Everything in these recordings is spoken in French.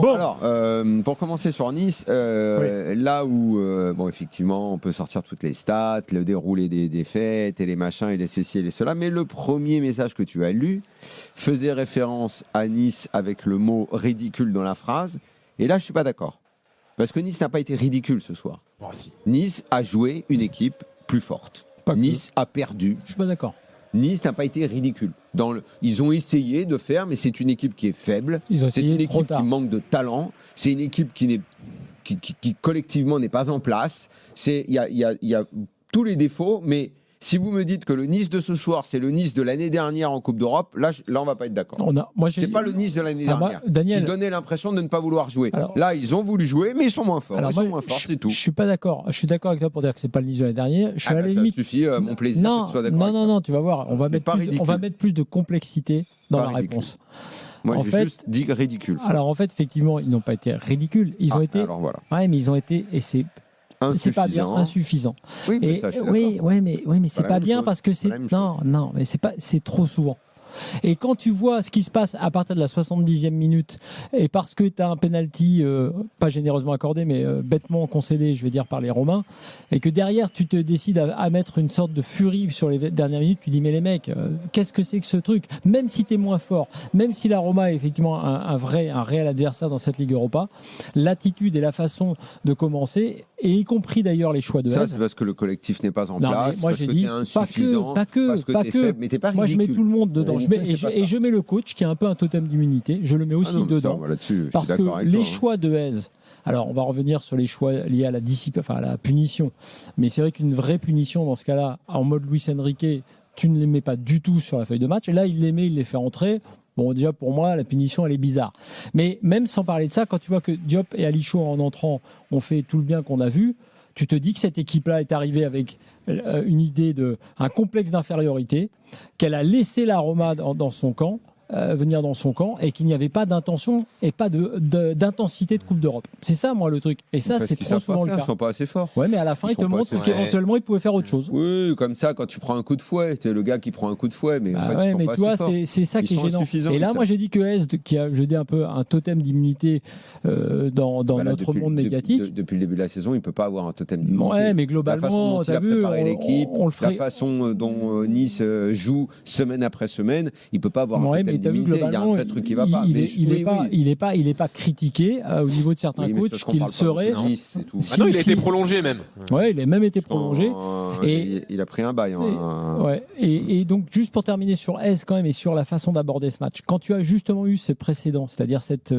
Bon. Alors, pour commencer sur Nice, là où, effectivement, on peut sortir toutes les stats, le déroulé des défaites et les machins et les ceci et les cela, mais le premier message que tu as lu faisait référence à Nice avec le mot ridicule dans la phrase. Et là, je ne suis pas d'accord. Parce que Nice n'a pas été ridicule ce soir. Oh, si. Nice a joué une équipe plus forte. Nice a perdu. Je suis pas d'accord. Nice n'a pas été ridicule. Ils ont essayé de faire, mais c'est une équipe qui est faible. C'est une équipe qui manque de talent. C'est une équipe qui collectivement n'est pas en place. Il y a tous les défauts, mais si vous me dites que le Nice de ce soir, c'est le Nice de l'année dernière en Coupe d'Europe, là on va pas être d'accord. C'est pas le Nice de l'année dernière qui donnait l'impression de ne pas vouloir jouer. Là, ils ont voulu jouer, mais ils sont moins forts. C'est tout. Je suis pas d'accord. Je suis d'accord avec toi pour dire que c'est pas le Nice de l'année dernière. Je suis à la limite. Ça suffit, mon plaisir. Non, tu vas voir. On va mettre plus de complexité dans la réponse. Moi, j'ai juste dit ridicule. Alors en fait, effectivement, ils n'ont pas été ridicules. Ils ont été. Alors voilà. Ouais, mais ils ont été c'est pas bien, insuffisant. Oui, mais mais c'est pas bien parce que mais c'est trop souvent. Et quand tu vois ce qui se passe à partir de la 70e minute, et parce que tu as un penalty pas généreusement accordé, mais bêtement concédé, je vais dire, par les Romains, et que derrière tu te décides à mettre une sorte de furie sur les dernières minutes, tu dis mais les mecs, qu'est-ce que c'est que ce truc? Même si tu es moins fort, même si la Roma est effectivement un réel adversaire dans cette Ligue Europa, l'attitude et la façon de commencer, et y compris d'ailleurs les choix de ça, c'est parce que le collectif n'est pas en place, moi, parce que tu es insuffisant, parce que tu es faible, mais tu n'es pas ridicule. Moi je mets tout le monde dedans. Je mets le coach qui a un peu un totem d'immunité, je le mets aussi dedans. Parce que les choix de Hez, alors on va revenir sur les choix liés à la discipline, à la punition, mais c'est vrai qu'une vraie punition dans ce cas-là, en mode Luis Enrique, tu ne les mets pas du tout sur la feuille de match. Et là, il les met, il les fait entrer. Bon, déjà pour moi, la punition, elle est bizarre. Mais même sans parler de ça, quand tu vois que Diop et Alicho en entrant ont fait tout le bien qu'on a vu, tu te dis que cette équipe-là est arrivée avec une idée un complexe d'infériorité, qu'elle a laissé la Roma dans son camp, venir dans son camp, et qu'il n'y avait pas d'intention et pas d'intensité de Coupe d'Europe. C'est ça, moi, le truc. Et ça, c'est trop souvent le cas. Ils ne sont pas assez forts. Ouais, mais à la fin, ils te montrent qu'éventuellement, ils pouvaient faire autre chose. Oui, comme ça, quand tu prends un coup de fouet, c'est le gars qui prend un coup de fouet, mais tu vois, c'est ça qui est gênant. Et là, moi, j'ai dit que Hez, qui a jeté un peu un totem d'immunité dans notre monde médiatique. Depuis le début de la saison, il ne peut pas avoir un totem d'immunité. Ouais, mais globalement, tu as vu, l'équipe, la façon dont Nice joue semaine après semaine, il ne peut pas avoir un totem d'immunité. Il y a un vrai truc qui ne va pas. Il n'est pas critiqué au niveau de certains coachs qu'il serait. Nice, c'est tout. Il a été prolongé même. Ouais, il a même été prolongé. Et il a pris un bail. Et donc, juste pour terminer sur Hez quand même et sur la façon d'aborder ce match, quand tu as justement eu ce précédent, c'est-à-dire cette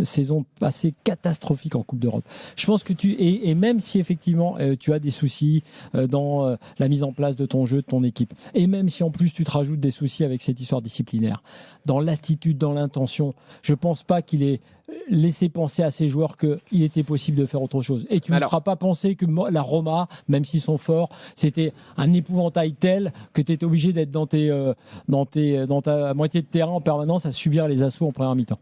saison passée catastrophique en Coupe d'Europe, je pense que et même si effectivement tu as des soucis dans la mise en place de ton jeu, de ton équipe, et même si en plus tu te rajoutes des soucis avec cette histoire disciplinaire, dans l'attitude, dans l'intention, je pense pas qu'il ait laissé penser à ses joueurs qu'il était possible de faire autre chose. Et tu ne me feras pas penser que la Roma, même s'ils sont forts, c'était un épouvantail tel que tu étais obligé d'être dans ta moitié de terrain en permanence à subir les assauts en première mi-temps.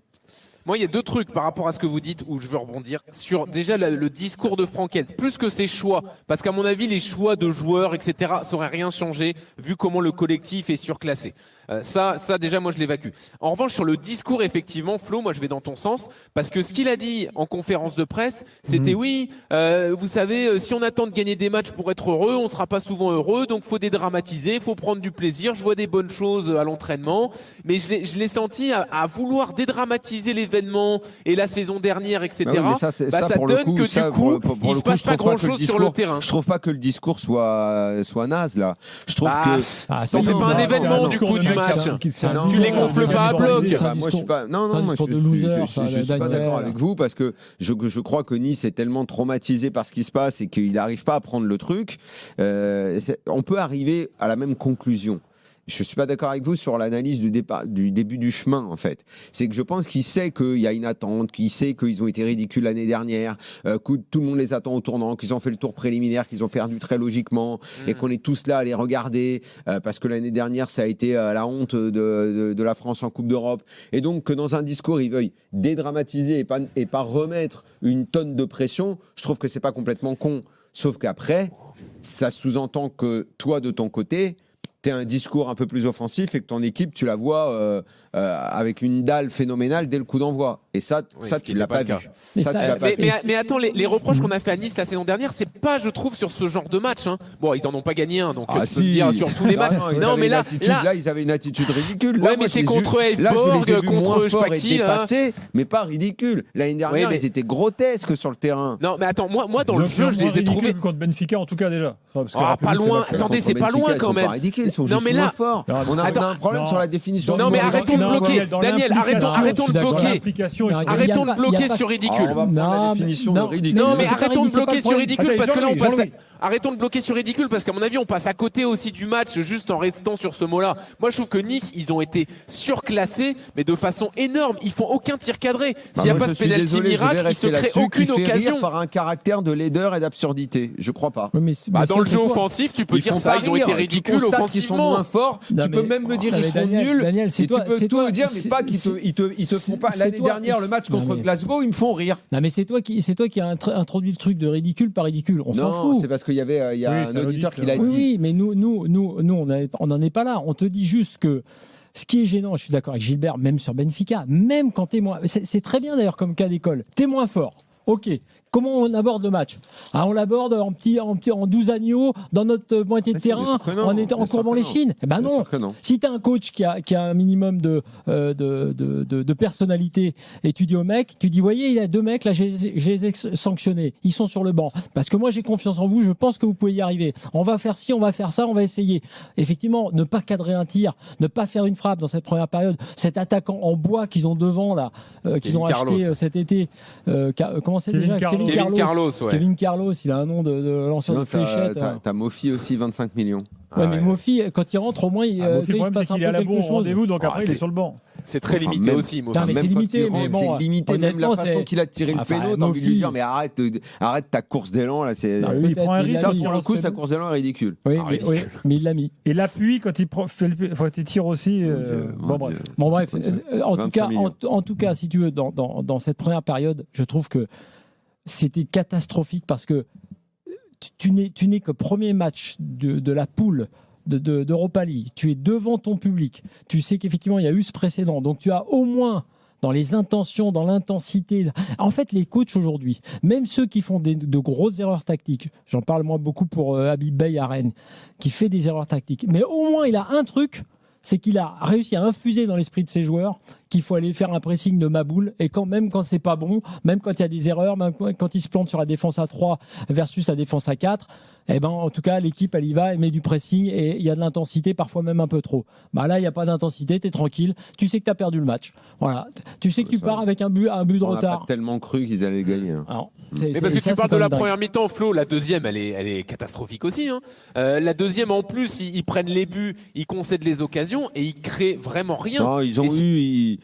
Moi, il y a deux trucs par rapport à ce que vous dites où je veux rebondir sur déjà le discours de Franquez, plus que ses choix, parce qu'à mon avis, les choix de joueurs, etc., ça n'aurait rien changé vu comment le collectif est surclassé. Ça, déjà, moi, je l'évacue. En revanche, sur le discours, effectivement, Flo, moi, je vais dans ton sens, parce que ce qu'il a dit en conférence de presse, c'était oui, vous savez, si on attend de gagner des matchs pour être heureux, on ne sera pas souvent heureux, donc il faut dédramatiser, il faut prendre du plaisir. Je vois des bonnes choses à l'entraînement, mais je l'ai senti à vouloir dédramatiser l'événement et la saison dernière, etc. Ça donne que du coup, il ne se passe pas grand-chose sur le terrain. Je trouve pas que le discours soit naze, là. Je trouve que... Ça ne fait pas un événement, du coup, du match. Tu les gonfles pas à bloc. Moi, je suis pas. Je suis pas d'accord avec vous parce que je crois que Nice est tellement traumatisé par ce qui se passe et qu'il n'arrive pas à prendre le truc. On peut arriver à la même conclusion. Je ne suis pas d'accord avec vous sur l'analyse du début du chemin, en fait. C'est que je pense qu'il sait qu'il y a une attente, qu'il sait qu'ils ont été ridicules l'année dernière, que tout le monde les attend au tournant, qu'ils ont fait le tour préliminaire, qu'ils ont perdu très logiquement, et qu'on est tous là à les regarder, parce que l'année dernière, ça a été la honte de la France en Coupe d'Europe. Et donc, que dans un discours, ils veuillent dédramatiser et pas remettre une tonne de pression, je trouve que c'est pas complètement con. Sauf qu'après, ça sous-entend que toi, de ton côté... tu as un discours un peu plus offensif et que ton équipe, tu la vois avec une dalle phénoménale dès le coup d'envoi. Et ça tu l'as pas vu. Mais attends, les reproches qu'on a fait à Nice la saison dernière, c'est pas, je trouve, sur ce genre de match. Hein. Bon, ils en ont pas gagné un, donc on peut dire sur tous les matchs. Non, mais là, ils avaient une attitude ridicule. Ouais, mais c'est contre Elfsborg, contre Spakil. Mais pas ridicule. L'année dernière, ils étaient grotesques sur le terrain. Non, mais attends, moi dans le jeu, je les ai trouvés contre Benfica, en tout cas déjà. Pas loin. Attendez, c'est pas loin quand même. Ils sont juste moins forts. On a un problème sur la définition. Non, mais arrêtons de bloquer. Daniel, arrêtons de bloquer. Arrêtons de bloquer sur ridicule. On va prendre la définition de ridicule. Non, mais arrêtons de bloquer sur ridicule parce que là, on passe. Arrêtons de bloquer sur ridicule parce qu'à mon avis, on passe à côté aussi du match juste en restant sur ce mot-là. Moi, je trouve que Nice, ils ont été surclassés, mais de façon énorme. Ils font aucun tir cadré. S'il n'y a pas ce pénalty miracle, ils se créent aucune occasion. Par un caractère de laideur et d'absurdité. Je crois pas. Dans le jeu offensif, tu peux dire ça. Ils ont été ridicules offensivement. Ils sont moins forts. Tu peux même me dire ils sont nuls. Tu peux tout dire, mais pas qu'ils te font pas. L'année dernière, le match contre Glasgow, ils me font rire. Non, mais c'est toi qui as introduit le truc de ridicule par ridicule. On s'en fout. C'est parce qu'il y avait un auditeur qui l'a dit. Oui, mais nous, on n'en est pas là. On te dit juste que ce qui est gênant, je suis d'accord avec Gilbert, même sur Benfica, même quand t'es moins. C'est très bien d'ailleurs comme cas d'école. T'es moins fort. Ok. Comment on aborde le match? On l'aborde en 12 agneaux dans notre moitié de terrain en courbant les chines. Eh ben non. Si tu as un coach qui a un minimum de personnalité et tu dis au mec, tu dis voyez, il y a 2 mecs là, je les ai sanctionnés. Ils sont sur le banc parce que moi j'ai confiance en vous, je pense que vous pouvez y arriver. On va faire ci, on va faire ça, on va essayer. Effectivement, ne pas cadrer un tir, ne pas faire une frappe dans cette première période. Cet attaquant en bois qu'ils ont devant là, qu'ils ont acheté cet été, comment c'est déjà? Kevin Carlos, il a un nom de lanceur de fléchette. T'as Mofi aussi, 25 millions. Ouais, mais Mofi, quand il rentre, au moins, il se passe un peu quelque chose. Rendez-vous, donc après, il est sur le banc. C'est très limité aussi, Mofi. C'est limité, mais bon. C'est limité, même la façon qu'il a tiré le péno, t'as envie de lui dire, mais arrête ta course d'élan, là. Il prend un risque. Ça, pour le coup, sa course d'élan est ridicule. Oui, mais il l'a mis. Et l'appui, quand il tire aussi. Bon, bref. En tout cas, si tu veux, dans cette première période, je trouve que c'était catastrophique parce que tu n'es que premier match de la poule d'Europa League. Tu es devant ton public. Tu sais qu'effectivement, il y a eu ce précédent. Donc, tu as au moins dans les intentions, dans l'intensité. En fait, les coachs aujourd'hui, même ceux qui font de grosses erreurs tactiques, j'en parle moi beaucoup pour Habib Beye à Rennes, qui fait des erreurs tactiques, mais au moins, il a un truc, c'est qu'il a réussi à infuser dans l'esprit de ses joueurs qu'il faut aller faire un pressing de Maboul et même quand c'est pas bon, même quand il y a des erreurs, même quand il se plante sur la défense à 3 versus la défense à 4, eh ben, en tout cas, l'équipe, elle y va, elle met du pressing et il y a de l'intensité, parfois même un peu trop. Là, il n'y a pas d'intensité, tu es tranquille, tu sais que tu as perdu le match. Voilà. Tu sais que tu pars avec un but de retard. On n'a pas tellement cru qu'ils allaient gagner. Mais parce que tu parles de la première mi-temps, Flo, la deuxième, elle est catastrophique aussi. Hein. La deuxième, en plus, ils prennent les buts, ils concèdent les occasions et ils créent vraiment rien. Non, ils ont eu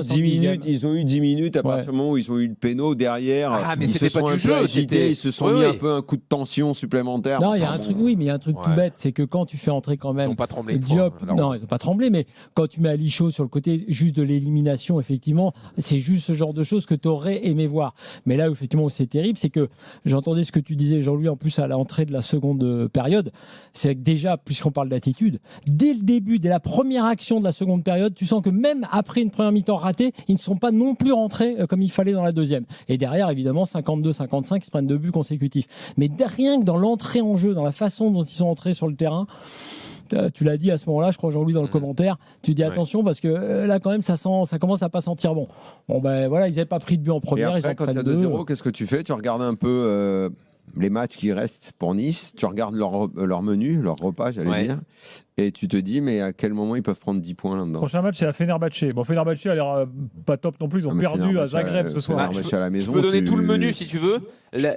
10 minutes à partir du moment où ils ont eu le péno derrière. Mais ils c'était se sont pas du jeu. Ils se sont mis un peu un coup de tension supplémentaire. Non, il y a un truc, mais il y a un truc tout bête, c'est que quand tu fais entrer quand même. Ils n'ont pas tremblé. Diop, non, ils n'ont pas tremblé, mais quand tu mets Ali Chaud sur le côté juste de l'élimination, effectivement, c'est juste ce genre de choses que tu aurais aimé voir. Mais là, effectivement, c'est terrible, c'est que j'entendais ce que tu disais, Jean-Louis, en plus à l'entrée de la seconde période, c'est que déjà, puisqu'on parle d'attitude, dès le début, dès la première action de la seconde période, tu sens que même après une première mi-temps ratée, ils ne sont pas non plus rentrés comme il fallait dans la deuxième. Et derrière, évidemment, 52-55, ils se prennent 2 buts consécutifs. Mais rien que dans l'entrée en jeu, dans la façon dont ils sont entrés sur le terrain, tu l'as dit à ce moment-là, je crois Jean-Louis dans le commentaire, tu dis attention parce que là quand même ça commence à pas sentir bon. Bon ben voilà, ils n'avaient pas pris de but en première. Et après, quand il y a 2-0, qu'est-ce que tu fais? Tu regardes un peu les matchs qui restent pour Nice, tu regardes leur menu, leur repas, j'allais dire, et tu te dis mais à quel moment ils peuvent prendre 10 points là-dedans? Prochain match c'est à Fenerbahçe. Bon, Fenerbahçe a l'air pas top non plus, ils ont perdu à Zagreb ce soir. À la maison, je peux donner tout le menu si tu veux.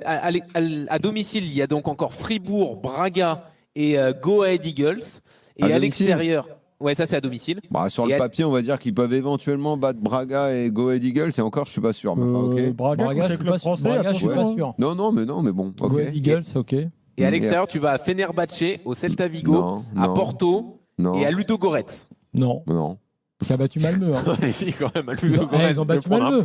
À domicile, il y a donc encore Fribourg, Braga et Go Ahead Eagles. Et à l'extérieur, ouais, ça c'est à domicile. Sur le papier, on va dire qu'ils peuvent éventuellement battre Braga et Go Ahead Eagles. Et encore, je suis pas sûr. Mais Braga, je suis pas sûr. Non, mais bon. Go Ahead Eagles, ok. Et à l'extérieur, tu vas à Fenerbahçe, au Celta Vigo, à Porto et à Ludogorets. Non. Qui a battu Malmö. Hein. Si, quand même, ils ont battu Malmö.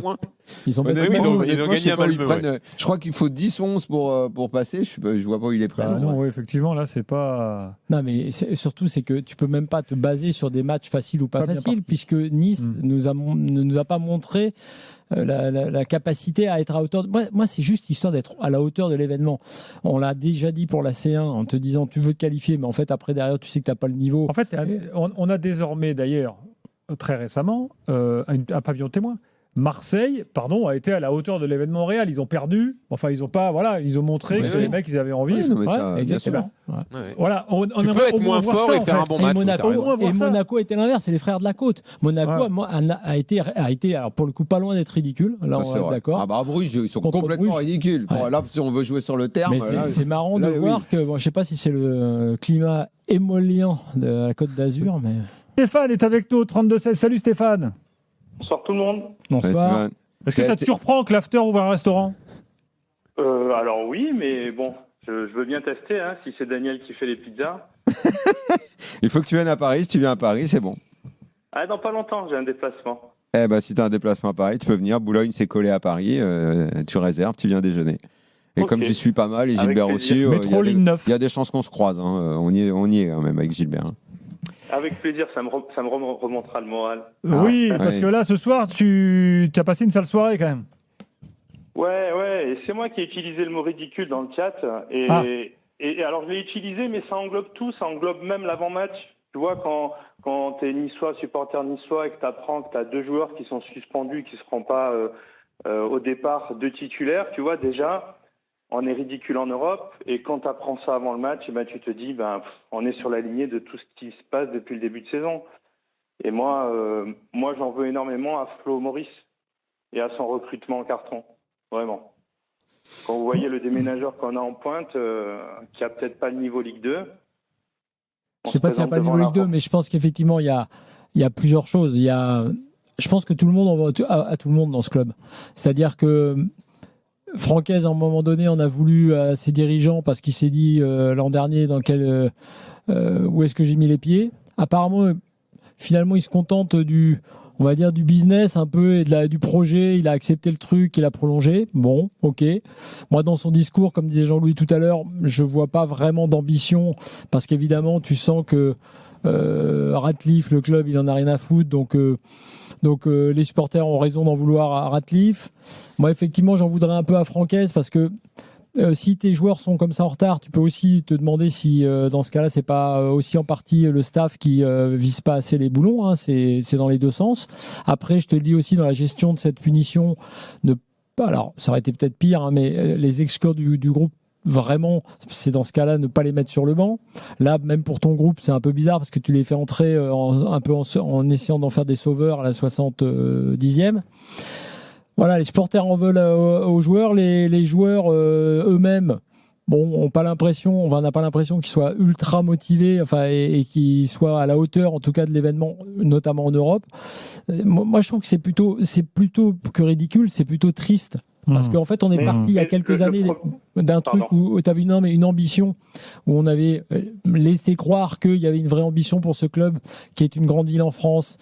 Ils ont gagné à Malmö. Je crois qu'il faut 10 ou 11 pour passer. Je vois pas où il est prêt. Non, effectivement, là, c'est pas. Non, mais surtout, c'est que tu peux même pas te baser sur des matchs faciles ou pas faciles, puisque Nice ne nous a pas montré la capacité à être à hauteur. Moi, c'est juste histoire d'être à la hauteur de l'événement. On l'a déjà dit pour la C1 en te disant tu veux te qualifier, mais en fait, après, derrière, tu sais que tu n'as pas le niveau. En fait, on a désormais, d'ailleurs, très récemment, un pavillon témoin. Marseille, a été à la hauteur de l'événement réel. Ils ont perdu. Enfin, ils ont pas. Voilà, ils ont montré que les mecs, ils avaient envie. Exactement. Voilà, on aimerait être moins fort et faire un bon match. Monaco était l'inverse. C'est les frères de la côte. Monaco a été, alors pour le coup, pas loin d'être ridicule. Là, on est d'accord. Ah bah Bruges, ils sont complètement ridicules. Là, si on veut jouer sur le terme. C'est marrant de voir que, je sais pas si c'est le climat émollient de la Côte d'Azur, mais. Stéphane est avec nous au 32-16. Salut Stéphane. Bonsoir tout le monde. Bonsoir. Est-ce que ça te surprend que l'after ouvre un restaurant ? Alors oui, mais bon, je veux bien tester, si c'est Daniel qui fait les pizzas. Il faut que tu viennes à Paris. Si tu viens à Paris, c'est bon. Ah, dans pas longtemps, j'ai un déplacement. Si tu as un déplacement à Paris, tu peux venir. Boulogne, c'est collé à Paris. Tu réserves, tu viens déjeuner. Et comme j'y suis pas mal, et Gilbert aussi, il y a des chances qu'on se croise. On y est quand même avec Gilbert. Avec plaisir, ça me remontera le moral. Oui, parce que là, ce soir, tu as passé une sale soirée quand même. Ouais, et c'est moi qui ai utilisé le mot ridicule dans le chat. Et alors, je l'ai utilisé, mais ça englobe tout, ça englobe même l'avant-match. Tu vois, quand tu es niçois, supporter niçois, et que tu apprends que tu as 2 joueurs qui sont suspendus, qui ne seront pas au départ 2 titulaires, tu vois, déjà, on est ridicule en Europe. Et quand tu apprends ça avant le match, tu te dis, on est sur la lignée de tout ce qui se passe depuis le début de saison. Et moi j'en veux énormément à Flo Maurice et à son recrutement en carton. Vraiment. Quand vous voyez le déménageur qu'on a en pointe, qui a peut-être pas le niveau Ligue 2. Je ne sais pas s'il n'y a pas le niveau Ligue 2, mais je pense qu'effectivement, il y a plusieurs choses. Je pense que tout le monde en veut à tout le monde dans ce club. C'est-à-dire que Francaise, à un moment donné, en a voulu à ses dirigeants parce qu'il s'est dit l'an dernier où est-ce que j'ai mis les pieds. Apparemment, finalement, il se contente du business un peu et du projet. Il a accepté le truc, il a prolongé. Bon, ok. Moi, dans son discours, comme disait Jean-Louis tout à l'heure, je vois pas vraiment d'ambition parce qu'évidemment, tu sens que Ratcliffe, le club, il en a rien à foutre. Donc les supporters ont raison d'en vouloir à Ratcliffe. Moi, effectivement, j'en voudrais un peu à Francaise parce que si tes joueurs sont comme ça en retard, tu peux aussi te demander si dans ce cas-là, c'est pas aussi en partie le staff qui vise pas assez les boulons. C'est dans les deux sens. Après, je te le dis aussi dans la gestion de cette punition, alors ça aurait été peut-être pire, mais les exclure du groupe. Vraiment, c'est dans ce cas-là ne pas les mettre sur le banc. Là, même pour ton groupe, c'est un peu bizarre parce que tu les fais entrer un peu en essayant d'en faire des sauveurs à la 70e. Voilà, les supporters en veulent aux joueurs. Les joueurs eux-mêmes, on n'a pas l'impression qu'ils soient ultra motivés, et qu'ils soient à la hauteur, en tout cas, de l'événement, notamment en Europe. Moi, je trouve que c'est plutôt que ridicule, c'est plutôt triste. Parce qu'en fait, on est parti il y a quelques années d'un truc où tu avais une ambition, où on avait laissé croire qu'il y avait une vraie ambition pour ce club, qui est une grande ville en France,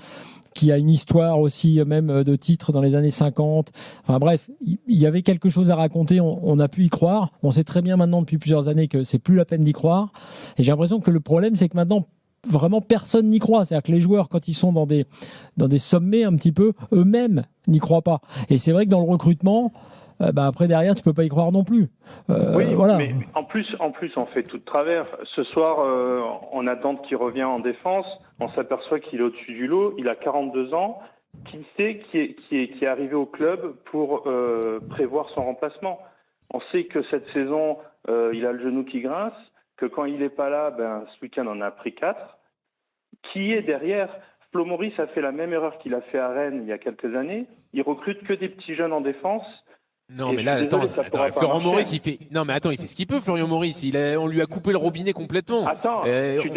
qui a une histoire aussi même de titres dans les années 50. Enfin bref, il y avait quelque chose à raconter, on a pu y croire. On sait très bien maintenant depuis plusieurs années que c'est plus la peine d'y croire. Et j'ai l'impression que le problème, c'est que maintenant, vraiment personne n'y croit. C'est-à-dire que les joueurs, quand ils sont dans des sommets un petit peu, eux-mêmes n'y croient pas. Et c'est vrai que dans le recrutement, après derrière, tu peux pas y croire non plus. Voilà. Mais en plus, on fait tout de travers. Ce soir, on attend qu'il revient en défense. On s'aperçoit qu'il est au-dessus du lot. Il a 42 ans. Qui sait qui est arrivé au club pour prévoir son remplacement? On sait que cette saison, il a le genou qui grince, que quand il n'est pas là, ce week-end, on a pris 4. Qui est derrière? Flo Maurice a fait la même erreur qu'il a fait à Rennes il y a quelques années. Il recrute que des petits jeunes en défense. Non, mais là, attends, Florian Maurice, il fait ce qu'il peut, Florian Maurice. On lui a coupé le robinet complètement. Attends,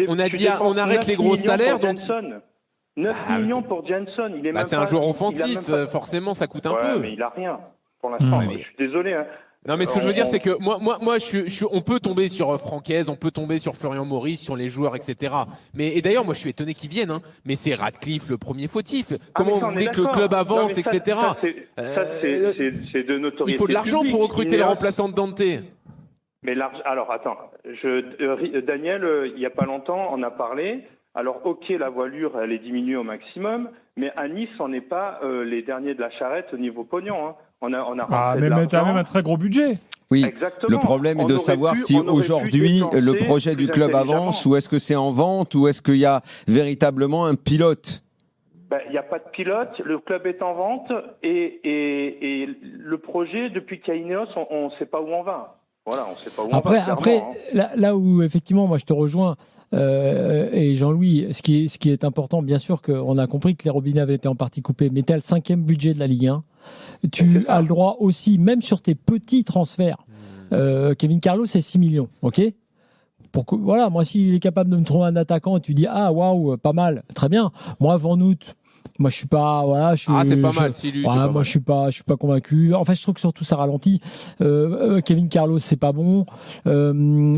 on arrête les gros salaires. 9 millions pour Jenson. C'est un joueur offensif, forcément, ça coûte un peu. Mais il a rien pour l'instant. Je suis désolé. Non, mais ce que je veux dire, c'est que on peut tomber sur Francaise, on peut tomber sur Florian Maurice, sur les joueurs, etc. Et d'ailleurs, moi, je suis étonné qu'ils viennent, hein, mais c'est Radcliffe le premier fautif. Comment vous voulez que le club avance, etc. Ça, c'est de notoriété. Il faut de l'argent pour recruter le remplaçant de Dante. Mais alors, attends. Daniel, il n'y a pas longtemps, en a parlé. Alors, ok, la voilure, elle est diminuée au maximum, mais à Nice, on n'est pas les derniers de la charrette au niveau pognon. Hein. On a mais tu as même un très gros budget. Oui, exactement. Le problème est de savoir si aujourd'hui le projet du club avance, ou est-ce que c'est en vente, ou est-ce qu'il y a véritablement un pilote. Il n'y a pas de pilote, le club est en vente, et le projet, depuis qu'il y a Ineos, on ne sait pas où on va. Voilà, on sait pas où on va. Après, là où effectivement, moi je te rejoins, et Jean-Louis, ce qui est important, bien sûr qu'on a compris que les robinets avaient été en partie coupés, mais tu as le 5e budget de la Ligue 1. Tu as le droit aussi, même sur tes petits transferts, Kevin Carlos, c'est 6 millions, ok ? Voilà, moi, s'il est capable de me trouver un attaquant et tu dis, ah, waouh, pas mal, très bien. Moi, Van Aert, moi, je suis pas. Voilà, c'est pas mal, Silu. Moi, je suis pas convaincu. En fait, je trouve que surtout ça ralentit. Kevin Carlos, c'est pas bon.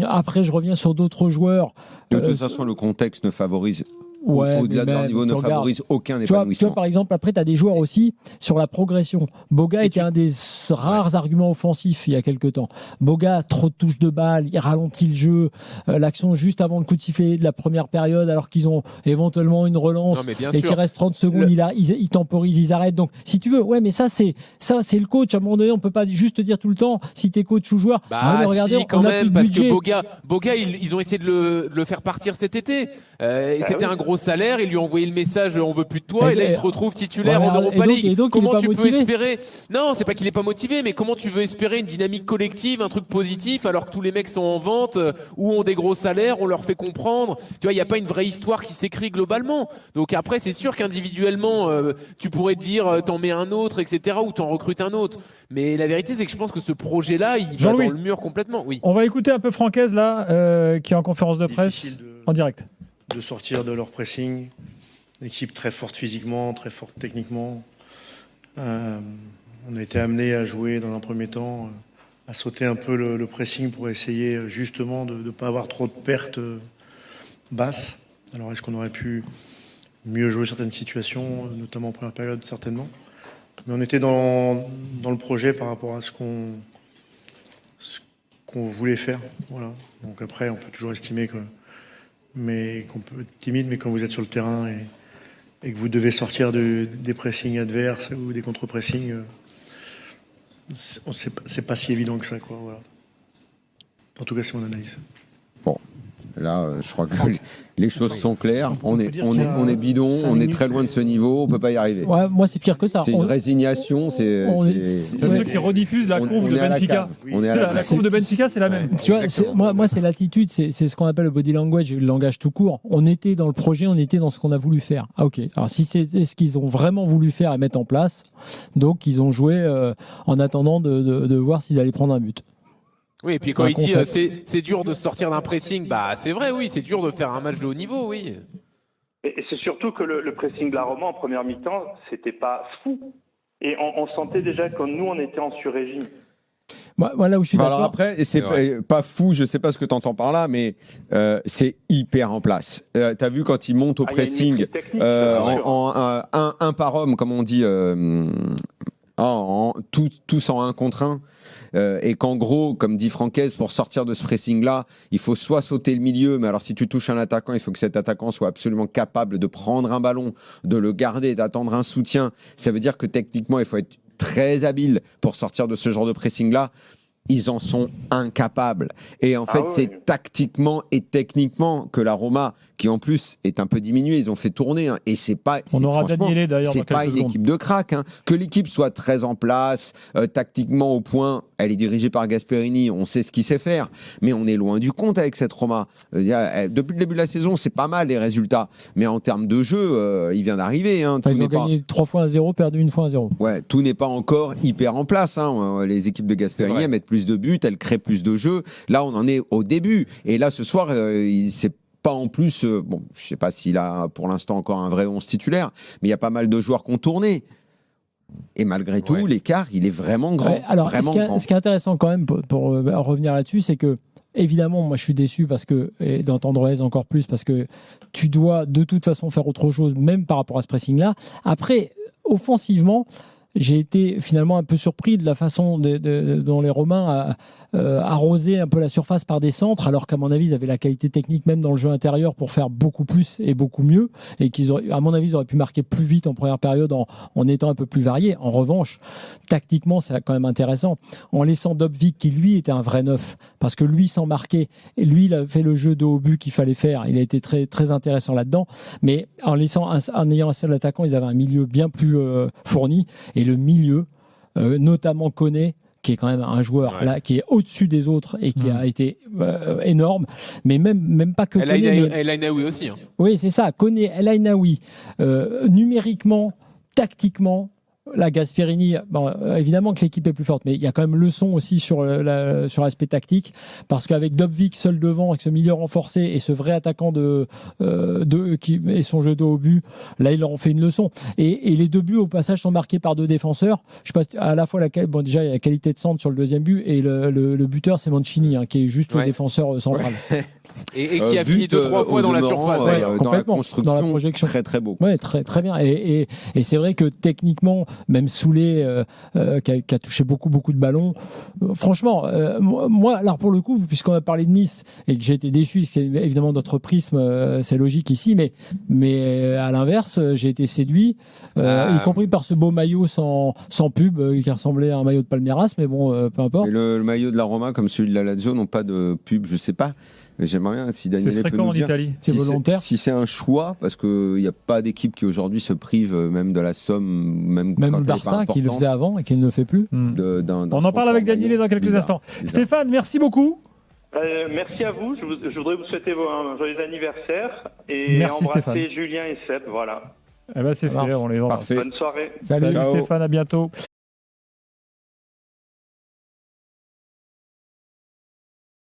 Après, je reviens sur d'autres joueurs. De toute façon, le contexte ne favorise. Au-delà de leur niveau, ne favorise aucun épanouissement. Tu vois, par exemple, après, tu as des joueurs aussi sur la progression. Boga était un des rares arguments offensifs il y a quelques temps. Boga, trop de touches de balle, il ralentit le jeu. L'action juste avant le coup de sifflet de la première période, alors qu'ils ont éventuellement une relance et qu'il reste 30 secondes, ils temporisent, ils arrêtent. Donc, si tu veux, mais ça, c'est le coach. À un moment donné, on peut pas juste dire tout le temps, si t'es coach ou joueur, regardez, on a plus de budget. Parce que Boga, ils ont essayé de le faire partir cet été. C'était un gros salaire, ils lui ont envoyé le message on veut plus de toi, et là il se retrouve titulaire en Europa League. Et donc, comment tu peux espérer? Non, c'est pas qu'il est pas motivé, mais comment tu veux espérer une dynamique collective, un truc positif, alors que tous les mecs sont en vente ou ont des gros salaires, on leur fait comprendre. Tu vois, il n'y a pas une vraie histoire qui s'écrit globalement. Donc après, c'est sûr qu'individuellement, tu pourrais te dire t'en mets un autre, etc., ou t'en recrutes un autre. Mais la vérité, c'est que je pense que ce projet-là, il va dans le mur complètement. Oui. On va écouter un peu Francaise là, qui est en conférence de presse en direct. De sortir de leur pressing, une équipe très forte physiquement, très forte techniquement. On a été amené à jouer dans un premier temps, à sauter un peu le pressing pour essayer justement de ne pas avoir trop de pertes basses. Alors est-ce qu'on aurait pu mieux jouer certaines situations, notamment en première période certainement. Mais on était dans le projet par rapport à ce qu'on voulait faire. Voilà. Donc après, on peut toujours estimer qu'on peut être timide, mais quand vous êtes sur le terrain et que vous devez sortir des pressings adverses ou des contre-pressings, c'est pas si évident que ça, quoi. Voilà. En tout cas, c'est mon analyse. Bon, là, je crois que les choses sont claires. On est bidon, on est très loin de ce niveau, on peut pas y arriver. Ouais, moi, c'est pire que ça. C'est une résignation. C'est ceux qui rediffusent la courbe de Benfica. La courbe de Benfica, c'est la même. Tu vois, moi, c'est l'attitude, c'est ce qu'on appelle le body language, le langage tout court. On était dans le projet, on était dans ce qu'on a voulu faire. Ah, ok. Alors, si c'est ce qu'ils ont vraiment voulu faire et mettre en place, donc ils ont joué en attendant de voir s'ils allaient prendre un but. Oui, et puis quand il dit c'est dur de sortir d'un pressing, c'est vrai, oui, c'est dur de faire un match de haut niveau, oui. Et c'est surtout que le pressing de la Roma en première mi-temps, c'était pas fou. Et on sentait déjà que nous, on était en sur-régime. Voilà où je suis d'accord. Alors après, c'est pas fou, je sais pas ce que tu entends par là, mais c'est hyper en place. Tu as vu quand ils montent au pressing en un par homme, comme on dit, tous en 1 contre 1. Et qu'en gros, comme dit Francaise, pour sortir de ce pressing-là, il faut soit sauter le milieu, mais alors si tu touches un attaquant, il faut que cet attaquant soit absolument capable de prendre un ballon, de le garder, d'attendre un soutien. Ça veut dire que techniquement, il faut être très habile pour sortir de ce genre de pressing-là. Ils en sont incapables. Et en fait, c'est tactiquement et techniquement que la Roma, qui en plus est un peu diminuée, ils ont fait tourner. Et c'est pas. On aura Danielé d'ailleurs. C'est pas une équipe de crack. Que l'équipe soit très en place, tactiquement au point. Elle est dirigée par Gasperini. On sait ce qu'il sait faire. Mais on est loin du compte avec cette Roma. Depuis le début de la saison, c'est pas mal les résultats. Mais en termes de jeu, il vient d'arriver. Ils ont gagné 3 fois 1-0, perdu 1 fois 1-0. Ouais, tout n'est pas encore hyper en place. Les équipes de Gasperini mettent plus de buts, elle crée plus de jeux. Là, on en est au début. Et là, ce soir, c'est pas en plus... je sais pas s'il a pour l'instant encore un vrai 11 titulaire, mais il y a pas mal de joueurs qui ont tourné. Et malgré tout, l'écart, il est vraiment grand. Alors, vraiment ce qui est intéressant quand même, pour revenir là-dessus, c'est que, évidemment, moi je suis déçu et d'entendre Hez encore plus, parce que tu dois de toute façon faire autre chose, même par rapport à ce pressing-là. Après, offensivement, j'ai été finalement un peu surpris de la façon dont les Romains arrosaient un peu la surface par des centres, alors qu'à mon avis, ils avaient la qualité technique même dans le jeu intérieur pour faire beaucoup plus et beaucoup mieux, et à mon avis, ils auraient pu marquer plus vite en première période en étant un peu plus variés. En revanche, tactiquement, c'est quand même intéressant. En laissant Dobvik, qui lui était un vrai neuf, parce que lui, sans marquer, et lui, il a fait le jeu de haut but qu'il fallait faire. Il a été très, très intéressant là-dedans. Mais en ayant un seul attaquant, ils avaient un milieu bien plus fourni. Et le milieu, notamment Koné, qui est quand même un joueur là, qui est au-dessus des autres et qui a été énorme, mais même pas que Koné. El Ainaoui aussi. Hein. Oui, c'est ça. Koné, El Ainaoui, numériquement, tactiquement, la Gasperini, évidemment que l'équipe est plus forte, mais il y a quand même leçon aussi sur l'aspect tactique, parce qu'avec Dobvik seul devant, avec ce milieu renforcé et ce vrai attaquant et son jeu de haut but, là, ils leur ont fait une leçon. Et les 2 buts, au passage, sont marqués par 2 défenseurs. Je sais pas, à la fois, déjà, il y a la qualité de centre sur le deuxième but, et le buteur, c'est Mancini, qui est juste le défenseur central. Et qui a fini 2-3 fois dans la surface. Dans la construction, dans la projection. Très, très beau. Oui, très, très bien. Et c'est vrai que techniquement, même Soulé, qui a touché beaucoup de ballons, franchement, moi, alors pour le coup, puisqu'on a parlé de Nice et que j'ai été déçu, c'est évidemment notre prisme, c'est logique ici, mais à l'inverse, j'ai été séduit, y compris par ce beau maillot sans pub, qui ressemblait à un maillot de Palmeiras, mais bon, peu importe. Et le maillot de la Roma, comme celui de la Lazio, n'ont pas de pub, je sais pas. Mais j'aimerais bien si Daniel peut nous dire c'est volontaire. Si c'est un choix, parce qu'il n'y a pas d'équipe qui aujourd'hui se prive même de la somme, même le Barça qui le faisait avant et qui ne le fait plus. On en parle avec Daniel dans quelques instants. Stéphane, merci beaucoup. Merci à vous. Je voudrais vous souhaiter un joyeux anniversaire et merci embrasser Stéphane. Julien et Seb. Voilà. C'est fait, on les embrasse. Bonne soirée. Salut Stéphane, à bientôt.